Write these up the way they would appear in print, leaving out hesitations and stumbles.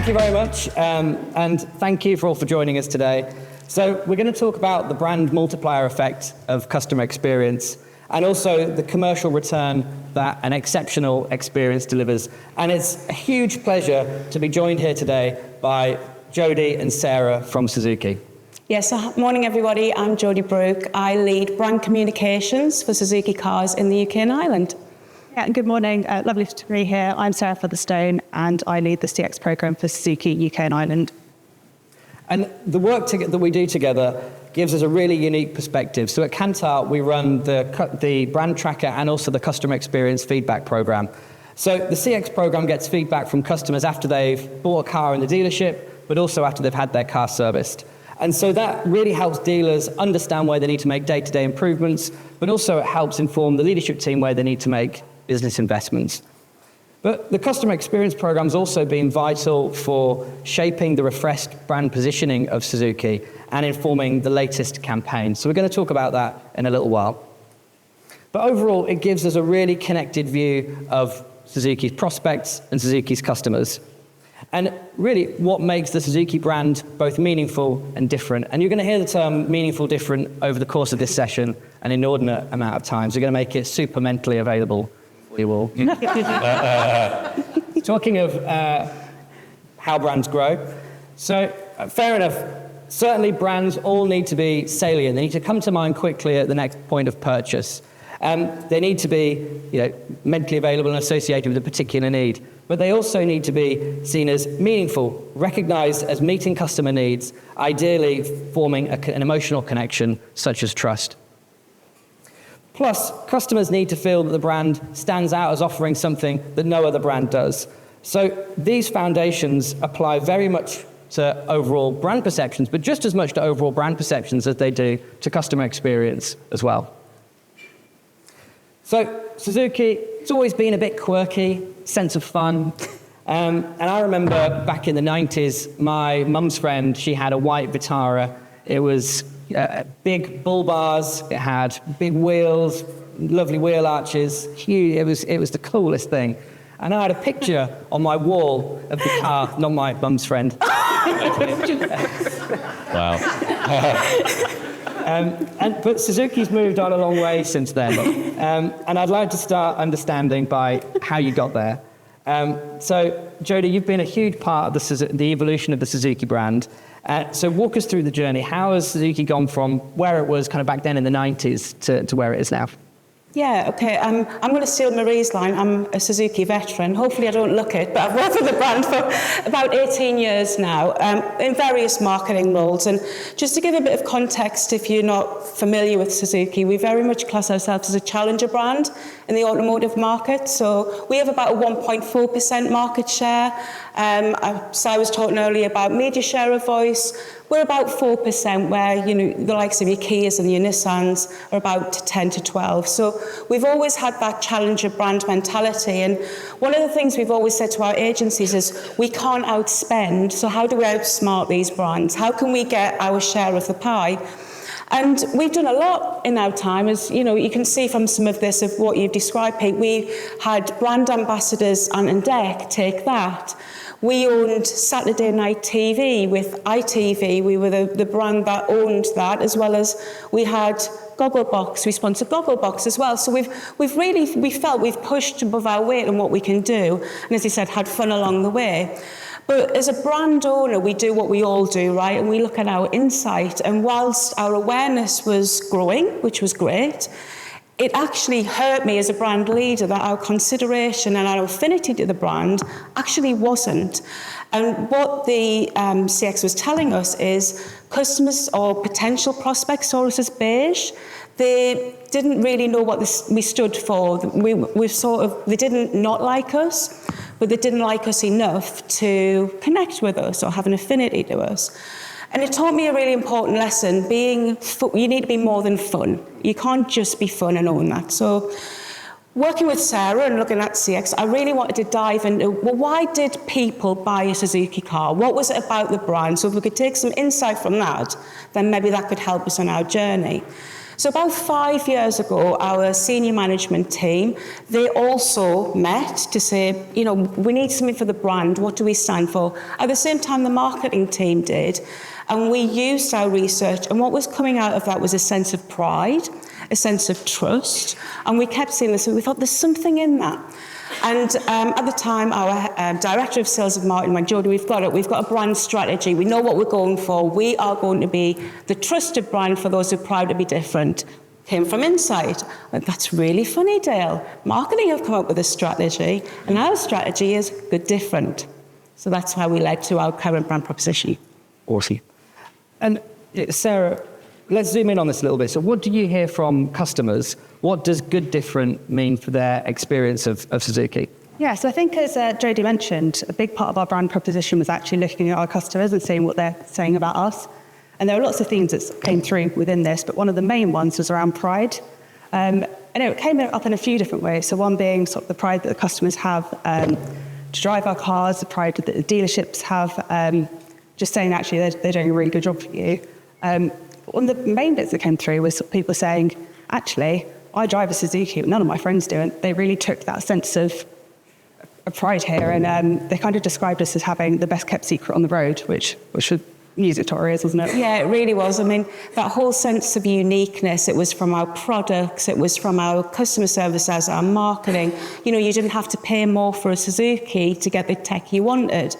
Thank you very much, and thank you for all for joining us today. So we're going to talk about the brand multiplier effect of customer experience and also the commercial return that an exceptional experience delivers. And it's a huge pleasure to be joined here today by Jodie and Sarah from Suzuki. Yes, morning everybody, I'm Jodie Brooke. I lead brand communications for Suzuki Cars in the UK and Ireland. Yeah, and good morning, lovely to be here. I'm Sarah Featherstone and I lead the CX programme for Suzuki UK and Ireland. And the work that we do together gives us a really unique perspective. So at Kantar, we run the brand tracker and also the customer experience feedback program. So the CX program gets feedback from customers after they've bought a car in the dealership, but also after they've had their car serviced. And so that really helps dealers understand where they need to make day-to-day improvements, but also it helps inform the leadership team where they need to make business investments. But the customer experience program's also been vital for shaping the refreshed brand positioning of Suzuki and informing the latest campaign. So we're going to talk about that in a little while. But overall, it gives us a really connected view of Suzuki's prospects and Suzuki's customers. And really, what makes the Suzuki brand both meaningful and different. And you're going to hear the term meaningful, different over the course of this session an inordinate amount of times. We're going to make it super mentally available for you all. Talking of how brands grow. So, fair enough. Certainly, brands all need to be salient. They need to come to mind quickly at the next point of purchase. They need to be, mentally available and associated with a particular need. But they also need to be seen as meaningful, recognized as meeting customer needs, ideally forming an emotional connection such as trust. Plus, customers need to feel that the brand stands out as offering something that no other brand does. So these foundations apply very much to overall brand perceptions, but just as much to overall brand perceptions as they do to customer experience as well. So Suzuki, it's always been a bit quirky, sense of fun. And I remember back in the 90s, my mum's friend, she had a white Vitara. It was big bull bars, it had big wheels, lovely wheel arches, huge. It was the coolest thing. And I had a picture on my wall of the car, not my mum's friend. Wow. But Suzuki's moved on a long way since then. And I'd like to start understanding by how you got there. So, Jodie, you've been a huge part of the evolution of the Suzuki brand. So walk us through the journey. How has Suzuki gone from where it was kind of back then in the 90s to where it is now? Yeah, okay. I'm going to steal Marie's line. I'm a Suzuki veteran. Hopefully I don't look it, but I've worked with the brand for about 18 years now in various marketing roles. And just to give a bit of context, if you're not familiar with Suzuki, we very much class ourselves as a challenger brand in the automotive market. So we have about a 1.4% market share. So I was talking earlier about media share of voice. We're about 4%, where the likes of your Kias and your Nissans are about 10 to 12. So we've always had that challenger brand mentality. And one of the things we've always said to our agencies is we can't outspend. So how do we outsmart these brands? How can we get our share of the pie? And we've done a lot in our time, as you can see from some of this, of what you've described, Pete. We had brand ambassadors on deck, take that. We owned Saturday Night TV with ITV. We were the brand that owned that, as well as we had Gogglebox. We sponsored Gogglebox as well. So we felt we've pushed above our weight on what we can do. And as you said, had fun along the way. But as a brand owner, we do what we all do, right? And we look at our insight. And whilst our awareness was growing, which was great, it actually hurt me as a brand leader that our consideration and our affinity to the brand actually wasn't. And what the CX was telling us is customers or potential prospects saw us as beige. They didn't really know what we stood for. They didn't not like us, but they didn't like us enough to connect with us or have an affinity to us. And it taught me a really important lesson. You need to be more than fun. You can't just be fun and own that. So working with Sarah and looking at CX, I really wanted to dive into, why did people buy a Suzuki car? What was it about the brand? So if we could take some insight from that, then maybe that could help us on our journey. So about 5 years ago, our senior management team, they also met to say, we need something for the brand. What do we stand for? At the same time, the marketing team did. And we used our research. And what was coming out of that was a sense of pride, a sense of trust. And we kept seeing this, and we thought there's something in that. And at the time, our Director of Sales and Marketing went, Jodie, we've got it. We've got a brand strategy. We know what we're going for. We are going to be the trusted brand for those who are proud to be different. Came from inside. Went, that's really funny, Dale. Marketing have come up with a strategy, and our strategy is good different. So that's how we led to our current brand proposition. Awesome. And Sarah, let's zoom in on this a little bit. So what do you hear from customers? What does good different mean for their experience of Suzuki? Yeah, so I think as Jodie mentioned, a big part of our brand proposition was actually looking at our customers and seeing what they're saying about us. And there were lots of themes that came through within this, but one of the main ones was around pride. And it came up in a few different ways. So one being sort of the pride that the customers have to drive our cars, the pride that the dealerships have, just saying actually they're doing a really good job for you. One of the main bits that came through was people saying, actually, I drive a Suzuki, but none of my friends do. And they really took that sense of pride here. And they kind of described us as having the best kept secret on the road, which was music to our ears, wasn't it? Yeah, it really was. I mean, that whole sense of uniqueness, it was from our products, it was from our customer services, our marketing. You didn't have to pay more for a Suzuki to get the tech you wanted.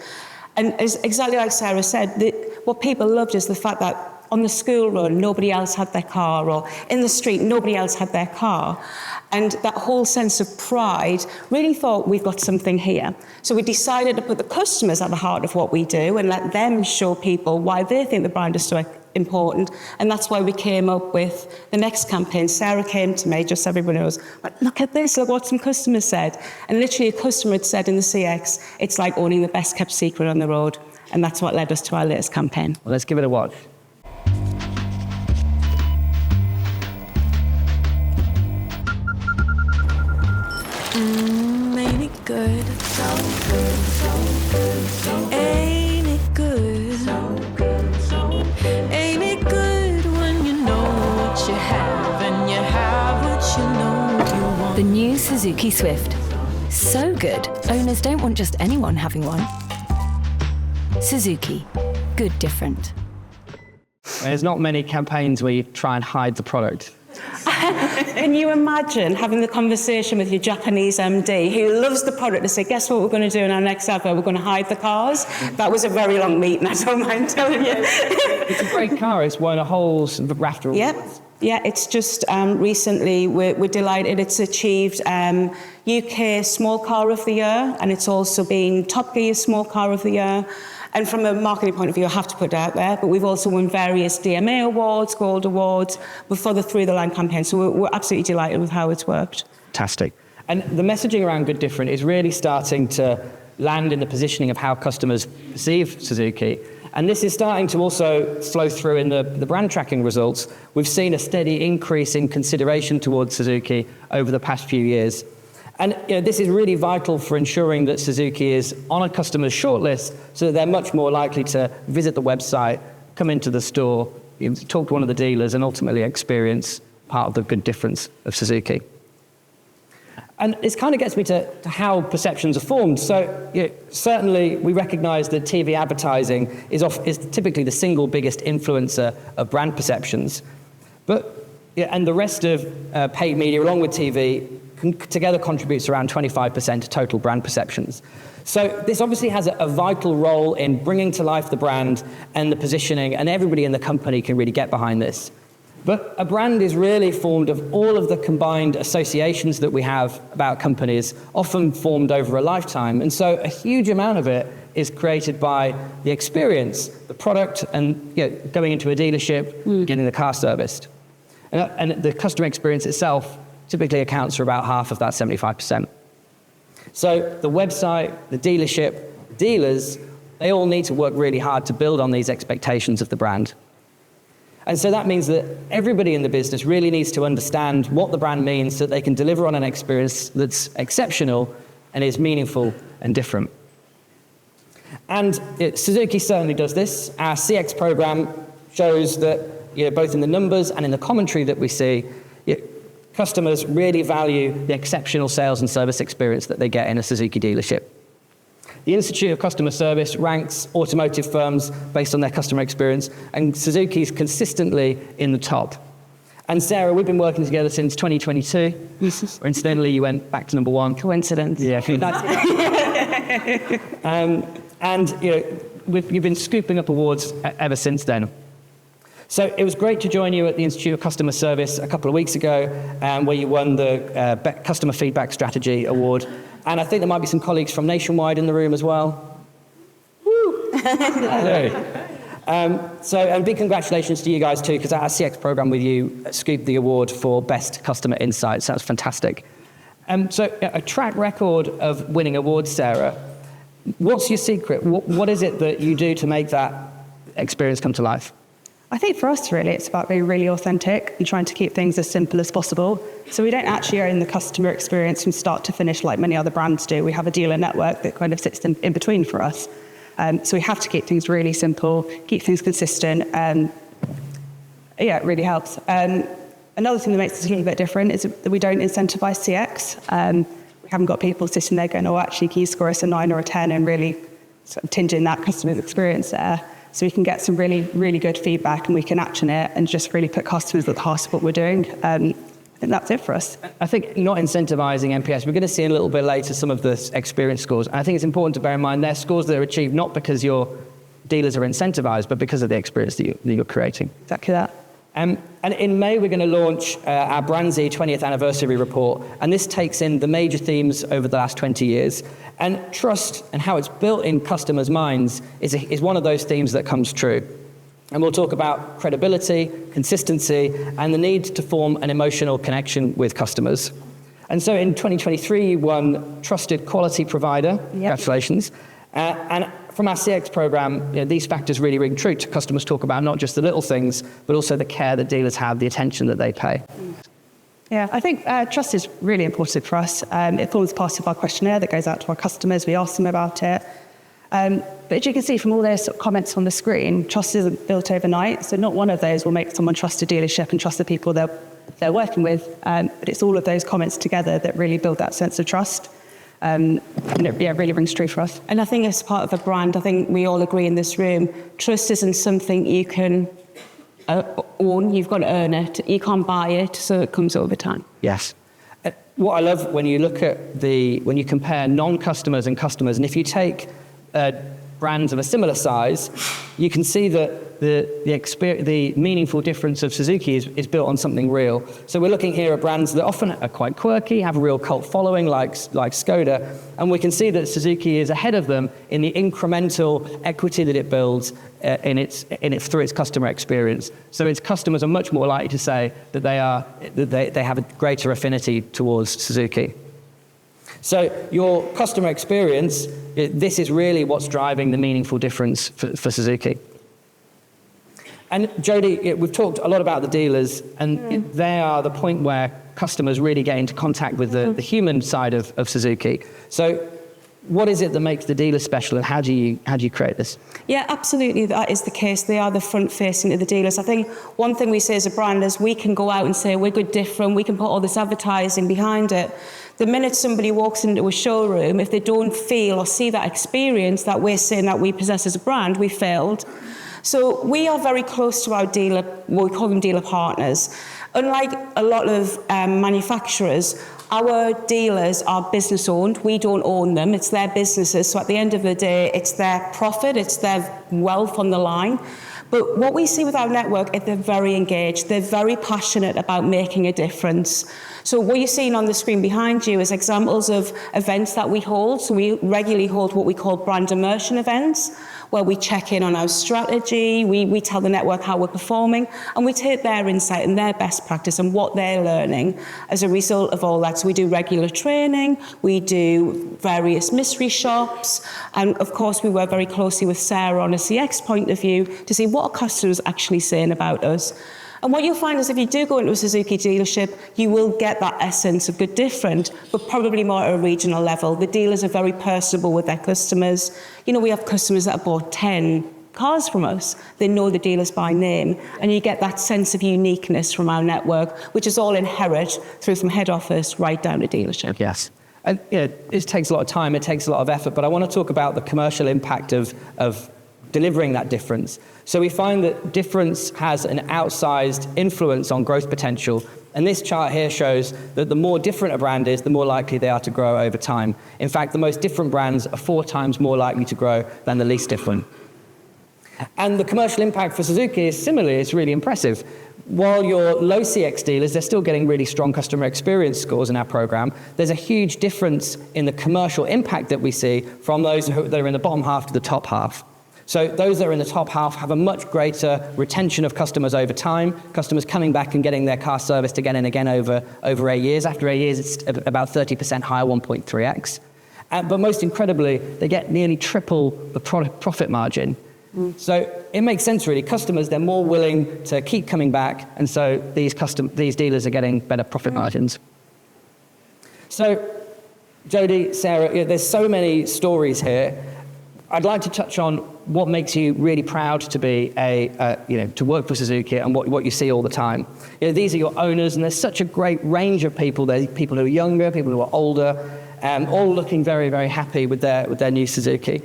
And exactly like Sarah said, what people loved is the fact that on the school run, nobody else had their car, or in the street, nobody else had their car. And that whole sense of pride, really thought we've got something here. So we decided to put the customers at the heart of what we do and let them show people why they think the brand is so important. And that's why we came up with the next campaign. Sarah came to me, just so everyone knows, look at this, look what some customers said. And literally a customer had said in the CX, it's like owning the best kept secret on the road. And that's what led us to our latest campaign. Well, let's give it a watch. Ain't it good? So good, so good, so good. Ain't it good? So good, so good. Ain't it good when you know what you have and you have what you know you want? The new Suzuki Swift. So good, owners don't want just anyone having one. Suzuki. Good different. There's not many campaigns where you try and hide the product. Can you imagine having the conversation with your Japanese MD who loves the product to say, guess what we're going to do in our next advert? We're going to hide the cars. That was a very long meeting, I don't mind telling you. It's a great car. It's won a whole raft of awards. Yeah, it's just recently, we're delighted it's achieved UK Small Car of the Year, and it's also been Top Gear Small Car of the Year. And from a marketing point of view, I have to put it out there, but we've also won various DMA awards, Gold Awards, before the Through the Line campaign. So we're absolutely delighted with how it's worked. Fantastic. And the messaging around Good Different is really starting to land in the positioning of how customers perceive Suzuki. And this is starting to also flow through in the brand tracking results. We've seen a steady increase in consideration towards Suzuki over the past few years. And this is really vital for ensuring that Suzuki is on a customer's shortlist so that they're much more likely to visit the website, come into the store, talk to one of the dealers, and ultimately experience part of the good difference of Suzuki. And this kind of gets me to how perceptions are formed. So certainly we recognize that TV advertising is typically the single biggest influencer of brand perceptions. And the rest of paid media, along with TV, together contributes around 25% to total brand perceptions. So this obviously has a vital role in bringing to life the brand and the positioning, and everybody in the company can really get behind this. But a brand is really formed of all of the combined associations that we have about companies, often formed over a lifetime. And so a huge amount of it is created by the experience, the product, and going into a dealership, getting the car serviced. And the customer experience itself typically accounts for about half of that 75%. So the website, the dealership, the dealers, they all need to work really hard to build on these expectations of the brand. And so that means that everybody in the business really needs to understand what the brand means so that they can deliver on an experience that's exceptional and is meaningful and different. And Suzuki certainly does this. Our CX program shows that both in the numbers and in the commentary that we see, customers really value the exceptional sales and service experience that they get in a Suzuki dealership. The Institute of Customer Service ranks automotive firms based on their customer experience, and Suzuki's consistently in the top. And Sarah, we've been working together since 2022. Or incidentally, you went back to number 1. Coincidence. Yeah. And you've been scooping up awards ever since then. So it was great to join you at the Institute of Customer Service a couple of weeks ago, where you won the Customer Feedback Strategy Award. And I think there might be some colleagues from Nationwide in the room as well. Woo! And big congratulations to you guys too, because our CX program with you scooped the award for Best Customer Insights. That's fantastic. So a track record of winning awards, Sarah. What's your secret? What is it that you do to make that experience come to life? I think for us, really, it's about being really authentic and trying to keep things as simple as possible. So we don't actually own the customer experience from start to finish like many other brands do. We have a dealer network that kind of sits in between for us. So we have to keep things really simple, keep things consistent. It really helps. Another thing that makes us a little bit different is that we don't incentivize CX. We haven't got people sitting there going, oh, actually, can you score us a 9 or a 10, and really sort of tinging that customer experience there. So we can get some really, really good feedback, and we can action it and just really put customers at the heart of what we're doing. I think that's it for us. I think not incentivizing NPS, we're going to see a little bit later some of the experience scores. And I think it's important to bear in mind they're scores that are achieved not because your dealers are incentivized, but because of the experience that you're creating. Exactly that. And in May, we're going to launch our Brandsy 20th anniversary report. And this takes in the major themes over the last 20 years. And trust and how it's built in customers' minds is one of those themes that comes true. And we'll talk about credibility, consistency, and the need to form an emotional connection with customers. And so in 2023, you won Trusted Quality Provider. Yep. Congratulations. And from our CX program, these factors really ring true to customers talk about not just the little things, but also the care that dealers have, the attention that they pay. Yeah, I think trust is really important for us. It forms part of our questionnaire that goes out to our customers. We ask them about it. But as you can see from all those comments on the screen, trust isn't built overnight. So not one of those will make someone trust a dealership and trust the people they're working with. But it's all of those comments together that really build that sense of trust. And it really rings true for us. And I think as part of a brand, I think we all agree in this room, trust isn't something you can own. You've got to earn it. You can't buy it, so it comes over time. Yes. What I love when you look at when you compare non-customers and customers, and if you take brands of a similar size, you can see that the meaningful difference of Suzuki is built on something real. So we're looking here at brands that often are quite quirky, have a real cult following, like Skoda, and we can see that Suzuki is ahead of them in the incremental equity that it builds through its customer experience. So its customers are much more likely to say that they have a greater affinity towards Suzuki. So your customer experience, this is really what's driving the meaningful difference for Suzuki. And Jodie, we've talked a lot about the dealers, and they are the point where customers really get into contact with the human side of Suzuki. So what is it that makes the dealer special, and how do you create this? Yeah, absolutely, that is the case. They are the front facing to the dealers. I think one thing we say as a brand is we can go out and say we're good different, we can put all this advertising behind it. The minute somebody walks into a showroom, if they don't feel or see that experience that we're saying that we possess as a brand, we failed. So we are very close to our dealer, we call them dealer partners. Unlike a lot of manufacturers, our dealers are business owned. We don't own them, it's their businesses. So at the end of the day, it's their profit, it's their wealth on the line. But what we see with our network is they're very engaged. They're very passionate about making a difference. So what you're seeing on the screen behind you is examples of events that we hold. So we regularly hold what we call brand immersion events, where we check in on our strategy, we tell the network how we're performing, and we take their insight and their best practice and what they're learning as a result of all that. So we do regular training, we do various mystery shops, and of course we work very closely with Sarah on a CX point of view to see what are customers actually saying about us. And what you'll find is if you do go into a Suzuki dealership, you will get that essence of good different, but probably more at a regional level. The dealers are very personable with their customers. We have customers that have bought 10 cars from us, they know the dealers by name, and you get that sense of uniqueness from our network, which is all inherent through from head office right down to dealership. Yes. And it takes a lot of time, it takes a lot of effort, but I want to talk about the commercial impact of delivering that difference. So we find that difference has an outsized influence on growth potential. And this chart here shows that the more different a brand is, the more likely they are to grow over time. In fact, the most different brands are 4 times more likely to grow than the least different. And the commercial impact for Suzuki is similarly, it's really impressive. While your low CX dealers, they're still getting really strong customer experience scores in our program, there's a huge difference in the commercial impact that we see from those that are in the bottom half to the top half. So those that are in the top half have a much greater retention of customers over time, customers coming back and getting their car serviced again and again over 8 years. After 8 years, it's about 30% higher, 1.3x. But most incredibly, they get nearly triple the profit margin. So it makes sense, really. Customers, they're more willing to keep coming back, and so these dealers are getting better profit margins. So, Jodie, Sarah, there's so many stories here. I'd like to touch on what makes you really proud to be to work for Suzuki and what you see all the time. These are your owners, and there's such a great range of people. There's people who are younger, people who are older, all looking very, very happy with their new Suzuki.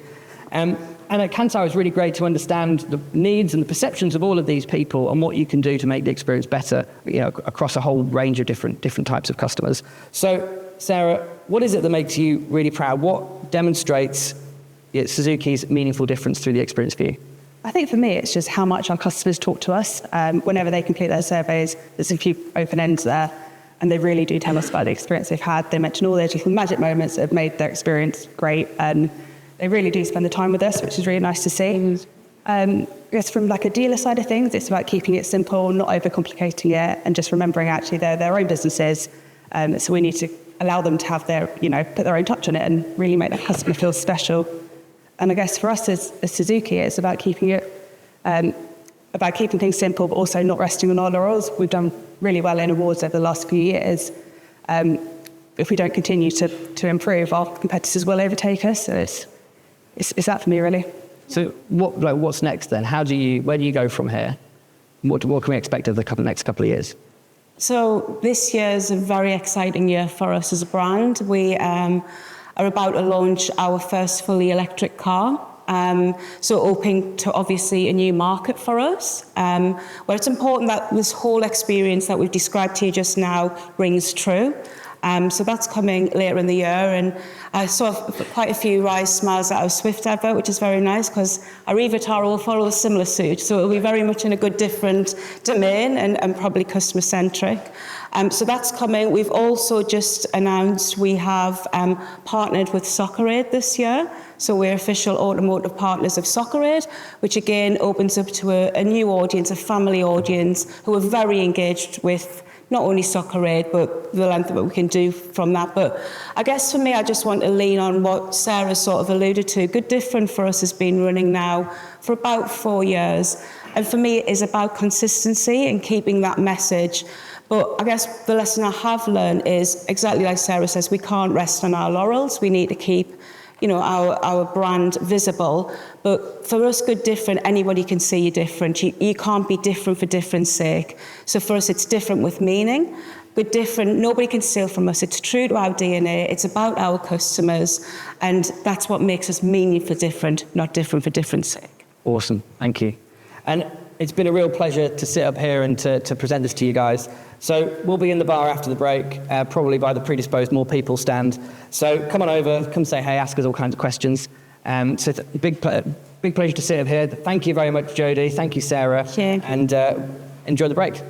And at Kantar, it's really great to understand the needs and the perceptions of all of these people and what you can do to make the experience better, across a whole range of different types of customers. So, Sarah, what is it that makes you really proud? What demonstrates Suzuki's meaningful difference through the experience for you? I think for me, it's just how much our customers talk to us. Whenever they complete their surveys, there's a few open ends there, and they really do tell us about the experience they've had. They mention all their different magic moments that have made their experience great, and they really do spend the time with us, which is really nice to see. I guess from like a dealer side of things, it's about keeping it simple, not overcomplicating it, and just remembering actually they're their own businesses. So we need to allow them to have their, put their own touch on it and really make that customer feel special. And I guess for us as Suzuki, it's about keeping things simple, but also not resting on our laurels. We've done really well in awards over the last few years. If we don't continue to improve, our competitors will overtake us. So it's that for me, really. So what's next then? Where do you go from here? What can we expect of the next couple of years? So this year is a very exciting year for us as a brand. We are about to launch our first fully electric car. So opening to obviously a new market for us, where it's important that this whole experience that we've described to you just now rings true. So that's coming later in the year, and I saw quite a few Rise Smiles at our Swift advert, which is very nice because our Evitar will follow a similar suit, so it'll be very much in a good different domain and probably customer centric. So that's coming. We've also just announced we have partnered with Soccer Aid this year. So we're official automotive partners of Soccer Aid, which again opens up to a new audience, a family audience who are very engaged with not only Soccer Aid, but the length of what we can do from that. But I guess for me, I just want to lean on what Sarah sort of alluded to. Good Different for us has been running now for about 4 years. And for me, it is about consistency and keeping that message. But I guess the lesson I have learned is exactly like Sarah says, we can't rest on our laurels. We need to keep our brand visible. But for us, Good Different, anybody can see you different. You can't be different for different's sake. So for us, it's different with meaning. Good Different, nobody can steal from us. It's true to our DNA. It's about our customers. And that's what makes us meaningful different, not different for different's sake. Awesome. Thank you. And it's been a real pleasure to sit up here and to present this to you guys. So we'll be in the bar after the break, probably by the Predisposed More People stand. So come on over, come say hey, ask us all kinds of questions. So big pleasure to sit up here. Thank you very much, Jodie. Thank you, Sarah. Thank you. And enjoy the break.